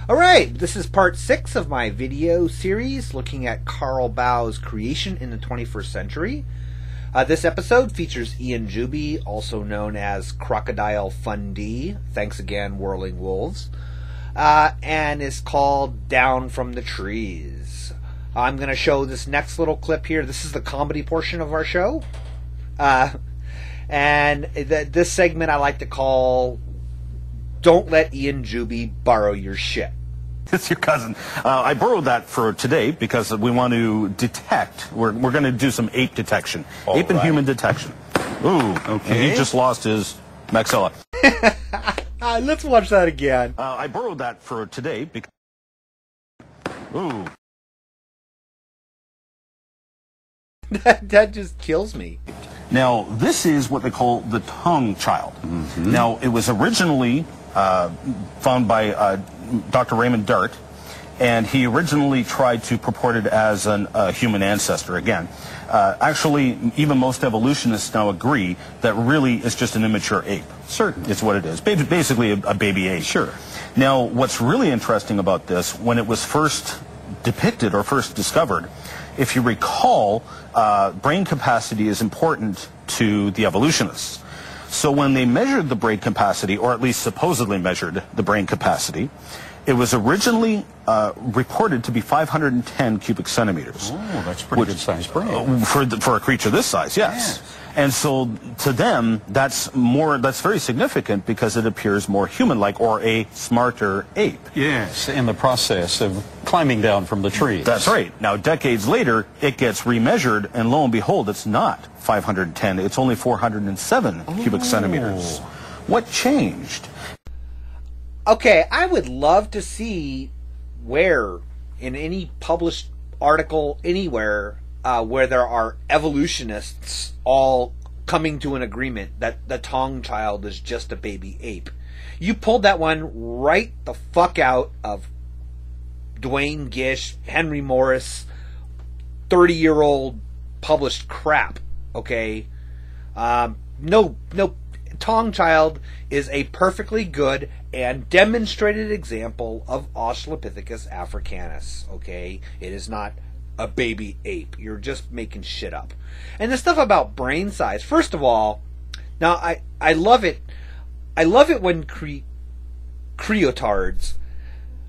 Alright, this is part 6 of my video series looking at Carl Baugh's creation in the 21st century. This episode features Ian Juby, also known as Crocodile Fundee. Thanks again, WhirlingWolves. And is called Down from the Trees. I'm going to show this next little clip here. This is the comedy portion of our show. This segment I like to call Don't Let Ian Juby Borrow Your Shit. It's your cousin. I borrowed that for today because we want to detect. We're going to do some ape detection. Ape and human detection. Ooh, okay. And he just lost his maxilla. Let's watch that again. I borrowed that for today because... Ooh. That just kills me. Now, this is what they call the Tong Child. Mm-hmm. Now, it was originally found by Dr. Raymond Dart, and he originally tried to purport it as a human ancestor again. Actually, even most evolutionists now agree that really it's just an immature ape. Certainly. It's what it is. Basically a baby ape. Sure. Now, what's really interesting about this, when it was first depicted or first discovered, if you recall, brain capacity is important to the evolutionists. So when they measured the brain capacity, or at least supposedly measured the brain capacity, it was originally reported to be 510 cubic centimeters. Oh, that's pretty good sized brain. For a creature this size, yes. And so to them, that's very significant because it appears more human-like, or a smarter ape. Yes, in the process of climbing down from the tree. That's right. Now, decades later, it gets remeasured, and lo and behold, it's not 510. It's only 407 cubic centimeters. What changed? Okay, I would love to see where, in any published article anywhere, where there are evolutionists all coming to an agreement that the Tong Child is just a baby ape. You pulled that one right the fuck out of Dwayne Gish, Henry Morris, 30-year-old published crap, okay? No, Tong Child is a perfectly good and demonstrated example of Australopithecus africanus, okay? It is not a baby ape. You're just making shit up. And the stuff about brain size, first of all, now I love it. I love it when creotards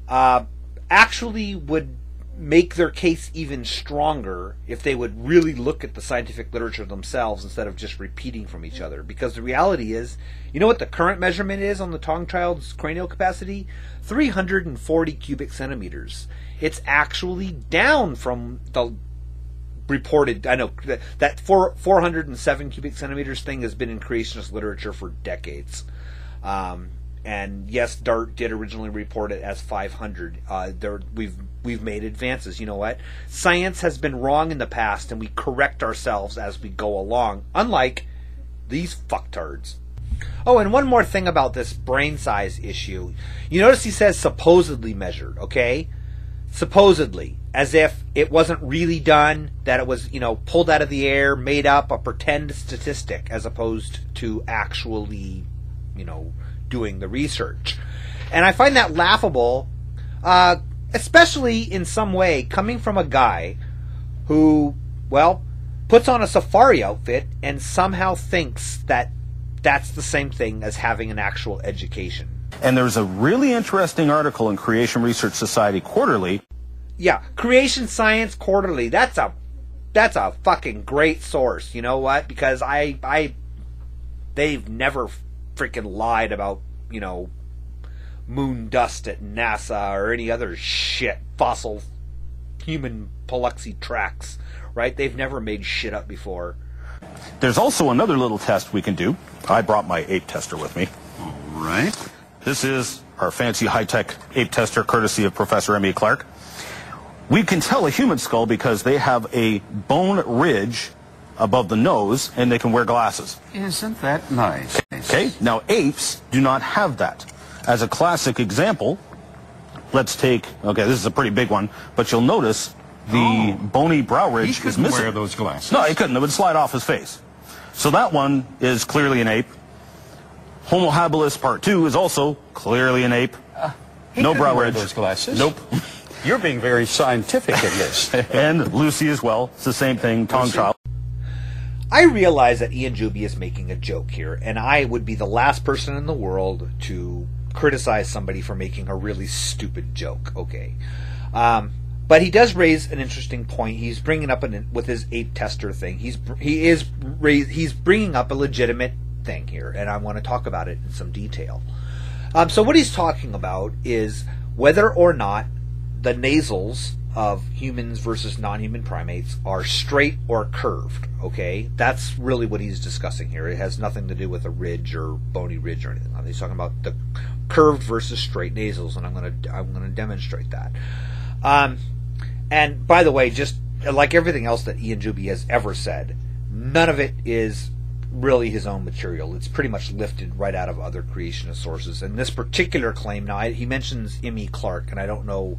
actually would make their case even stronger if they would really look at the scientific literature themselves instead of just repeating from each other. Because the reality is, you know what the current measurement is on the Tong Child's cranial capacity? 340 cubic centimeters. It's actually down from the reported, I know, that 407 cubic centimeters thing has been in creationist literature for decades. And yes, Dart did originally report it as 500. We've made advances. You know what? Science has been wrong in the past, and we correct ourselves as we go along, unlike these fucktards. Oh, and one more thing about this brain size issue. You notice he says supposedly measured, okay? Supposedly, as if it wasn't really done, that it was, pulled out of the air, made up, a pretend statistic, as opposed to actually, doing the research. And I find that laughable, especially in some way, coming from a guy who, puts on a safari outfit and somehow thinks that that's the same thing as having an actual education. And there's a really interesting article in Creation Research Society Quarterly. Yeah, Creation Science Quarterly. That's a fucking great source. You know what? Because they've never freaking lied about, moon dust at NASA or any other shit, fossil human Paluxy tracks, right? They've never made shit up before. There's also another little test we can do. I brought my ape tester with me. All right. This is our fancy high-tech ape tester, courtesy of Professor M.E. Clark. We can tell a human skull because they have a bone ridge above the nose, and they can wear glasses. Isn't that nice? Okay, now apes do not have that. As a classic example, let's take, this is a pretty big one, but you'll notice the bony brow ridge is missing. He couldn't wear those glasses. No, he couldn't. It would slide off his face. So that one is clearly an ape. Homo habilis Part 2 is also clearly an ape. He no brow wear ridge. those glasses. Nope. You're being very scientific in this. And Lucy as well. It's the same thing. Tong Child. I realize that Ian Juby is making a joke here, and I would be the last person in the world to criticize somebody for making a really stupid joke. Okay. But he does raise an interesting point. He's bringing up with his ape tester thing. He's bringing up a legitimate thing here, and I want to talk about it in some detail. So what he's talking about is whether or not the nasals of humans versus non-human primates are straight or curved. Okay, that's really what he's discussing here. It has nothing to do with a ridge or bony ridge or anything. He's talking about the curved versus straight nasals, and I'm going to demonstrate that. And by the way, just like everything else that Ian Juby has ever said, none of it is really his own material. It's pretty much lifted right out of other creationist sources. And this particular claim, now he mentions M.E. Clark, and I don't know,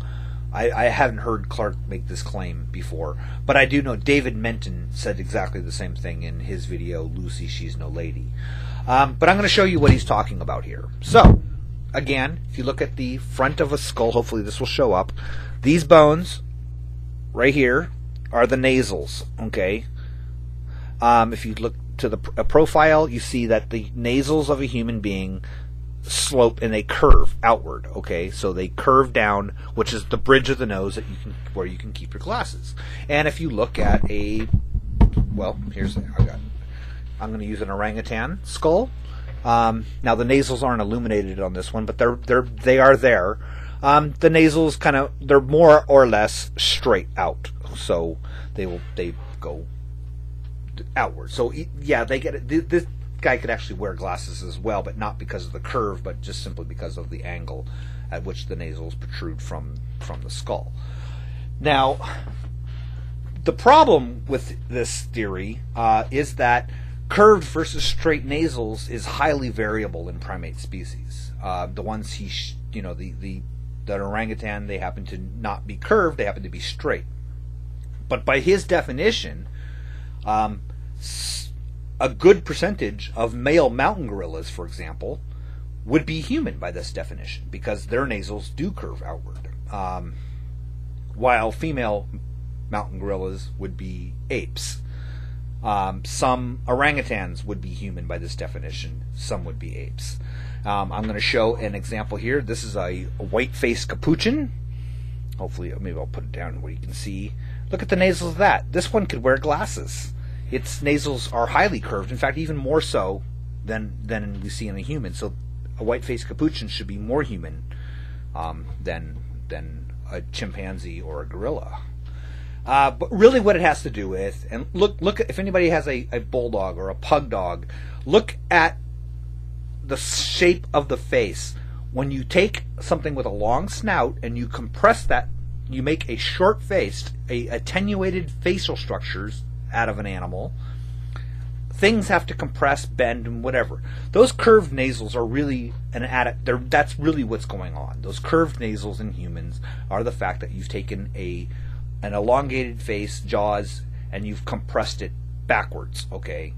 I haven't heard Clark make this claim before, but I do know David Menton said exactly the same thing in his video, Lucy, She's No Lady. But I'm going to show you what he's talking about here. So, again, if you look at the front of a skull, hopefully this will show up. These bones right here are the nasals, okay? If you look to the profile, you see that the nasals of a human being slope and they curve outward, okay? So they curve down, which is the bridge of the nose that where you can keep your glasses. And if you look at I'm going to use an orangutan skull. Now the nasals aren't illuminated on this one, but they are there. The nasals they're more or less straight out, so they go outward. So yeah, they get it. This guy could actually wear glasses as well, but not because of the curve, but just simply because of the angle at which the nasals protrude from the skull. Now, the problem with this theory is that curved versus straight nasals is highly variable in primate species. The ones the orangutan, they happen to not be curved, they happen to be straight. But by his definition, a good percentage of male mountain gorillas, for example, would be human by this definition, because their nasals do curve outward, while female mountain gorillas would be apes. Some orangutans would be human by this definition, some would be apes. I'm going to show an example here. This is a white-faced capuchin. Hopefully, maybe I'll put it down where you can see. Look at the nasals of that. This one could wear glasses. Its nasals are highly curved, in fact, even more so than we see in a human. So a white-faced capuchin should be more human than a chimpanzee or a gorilla. But really what it has to do with, and look if anybody has a bulldog or a pug dog, look at the shape of the face. When you take something with a long snout and you compress that, you make a short-faced, attenuated facial structures out of an animal. Things have to compress, bend, and whatever. Those curved nasals are really that's really what's going on. Those curved nasals in humans are the fact that you've taken an elongated face, jaws, and you've compressed it backwards, okay?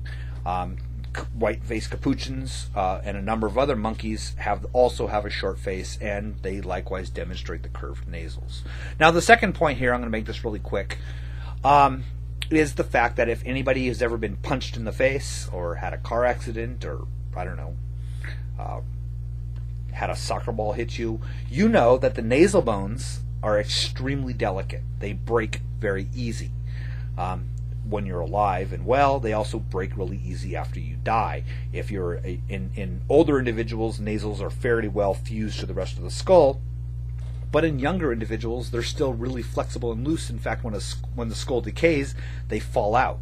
White-faced capuchins and a number of other monkeys also have a short face, and they likewise demonstrate the curved nasals. Now, the second point here, I'm going to make this really quick, is the fact that if anybody has ever been punched in the face or had a car accident or, I don't know, had a soccer ball hit you, you know that the nasal bones are extremely delicate. They break very easy when you're alive and well. They also break really easy after you die. If you're in older individuals, nasals are fairly well fused to the rest of the skull, but in younger individuals, they're still really flexible and loose. In fact, when the skull decays, they fall out.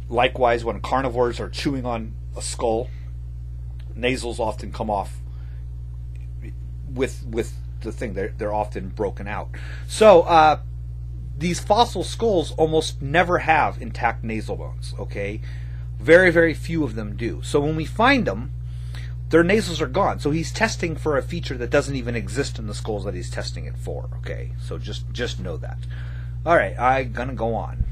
Likewise, when carnivores are chewing on a skull, nasals often come off with the thing. They're often broken out. So these fossil skulls almost never have intact nasal bones, okay? Very, very few of them do. So when we find them, their nasals are gone. So he's testing for a feature that doesn't even exist in the skulls that he's testing it for, okay? So just know that. All right, I'm going to go on.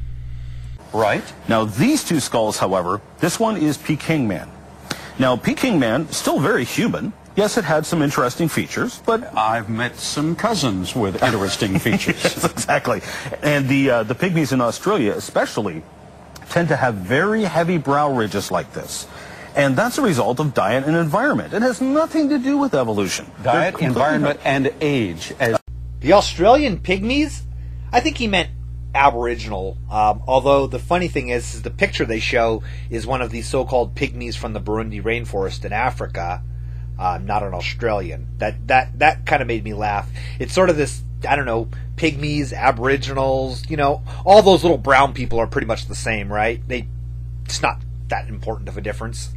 Right. Now, these two skulls, however, this one is Peking Man. Now, Peking Man, still very human, Yes, it had some interesting features, but I've met some cousins with interesting features. yes, exactly. And the pygmies in Australia especially tend to have very heavy brow ridges like this. And that's a result of diet and environment. It has nothing to do with evolution. Diet, environment, and age. The Australian pygmies? I think he meant Aboriginal. Although the funny thing is the picture they show is one of these so-called pygmies from the Burundi rainforest in Africa. Not an Australian. That kind of made me laugh. It's sort of this, I don't know, pygmies, aboriginals, you know, all those little brown people are pretty much the same, right? It's not that important of a difference.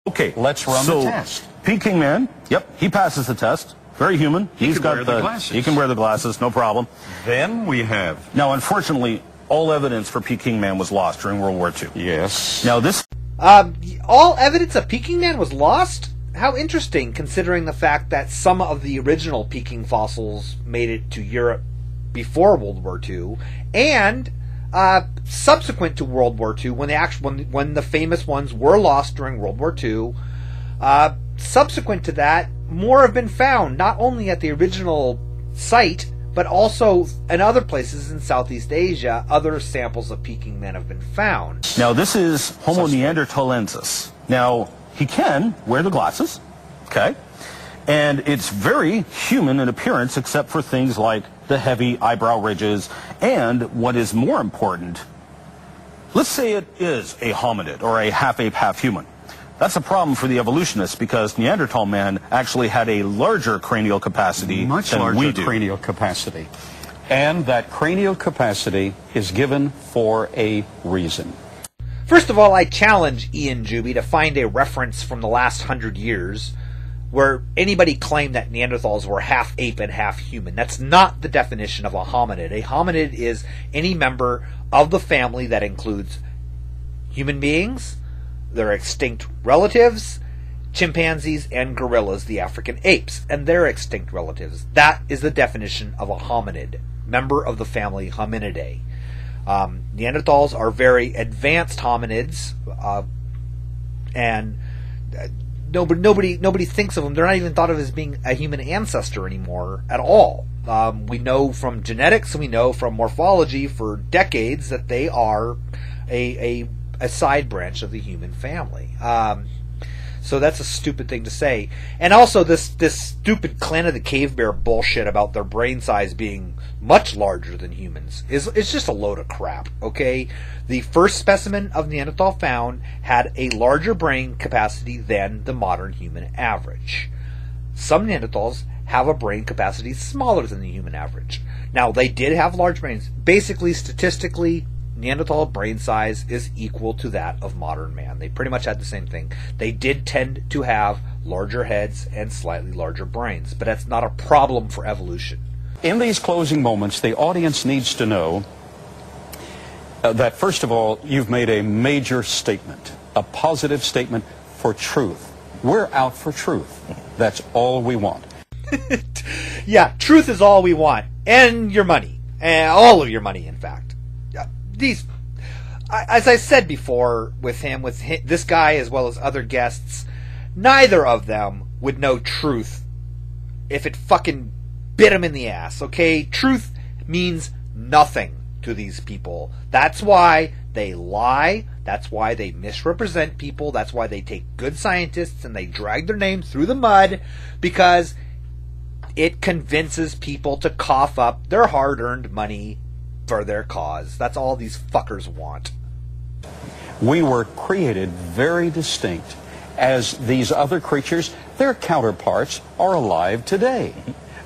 Okay, let's run the test. Peking Man, yep, he passes the test. Very human. He can wear the glasses. He can wear the glasses, no problem. Then we have... Now, unfortunately, all evidence for Peking Man was lost during World War II. Yes. Now this... all evidence of Peking Man was lost? How interesting, considering the fact that some of the original Peking fossils made it to Europe before World War II, and subsequent to World War II, when the famous ones were lost during World War II, subsequent to that, more have been found, not only at the original site, but also in other places in Southeast Asia. Other samples of Peking Man have been found. Now this is Homo neanderthalensis. Now, he can wear the glasses, okay? And it's very human in appearance, except for things like the heavy eyebrow ridges, and what is more important, let's say it is a hominid, or a half-ape, half-human. That's a problem for the evolutionists, because Neanderthal Man actually had a larger cranial capacity than we do. Much larger cranial capacity. And that cranial capacity is given for a reason. First of all, I challenge Ian Juby to find a reference from the last 100 years where anybody claimed that Neanderthals were half ape and half human. That's not the definition of a hominid. A hominid is any member of the family that includes human beings, their extinct relatives, chimpanzees, and gorillas, the African apes, and their extinct relatives. That is the definition of a hominid, member of the family Hominidae. Neanderthals are very advanced hominids, and nobody thinks of them. They're not even thought of as being a human ancestor anymore at all. We know from genetics and we know from morphology for decades that they are a side branch of the human family. So that's a stupid thing to say. And also this stupid Clan of the Cave Bear bullshit about their brain size being much larger than humans it's just a load of crap, okay? The first specimen of Neanderthal found had a larger brain capacity than the modern human average. Some Neanderthals have a brain capacity smaller than the human average. Now, they did have large brains. Basically, statistically, Neanderthal brain size is equal to that of modern man. They pretty much had the same thing. They did tend to have larger heads and slightly larger brains, but that's not a problem for evolution. In these closing moments, the audience needs to know that, first of all, you've made a major statement, a positive statement for truth. We're out for truth. That's all we want. Yeah, truth is all we want. And your money. And all of your money, in fact. As I said before with this guy as well as other guests, neither of them would know truth if it fucking bit them in the ass, okay? Truth means nothing to these people. That's why they lie. That's why they misrepresent people. That's why they take good scientists and they drag their names through the mud, because it convinces people to cough up their hard-earned money for their cause. That's all these fuckers want. We were created very distinct. As these other creatures, their counterparts are alive today.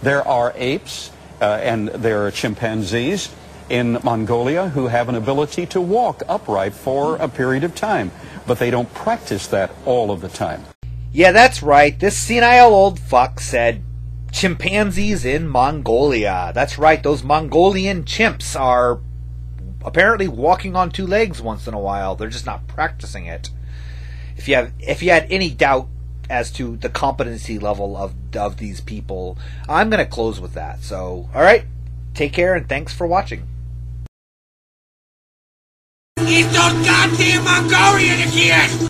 There are apes and there are chimpanzees in Mongolia who have an ability to walk upright for a period of time, but they don't practice that all of the time. Yeah, that's right. This senile old fuck said chimpanzees in Mongolia. That's right, those Mongolian chimps are apparently walking on two legs once in a while. They're just not practicing it. If you had any doubt as to the competency level of these people, I'm going to close with that. So, alright, take care and thanks for watching. If those goddamn Mongolian again!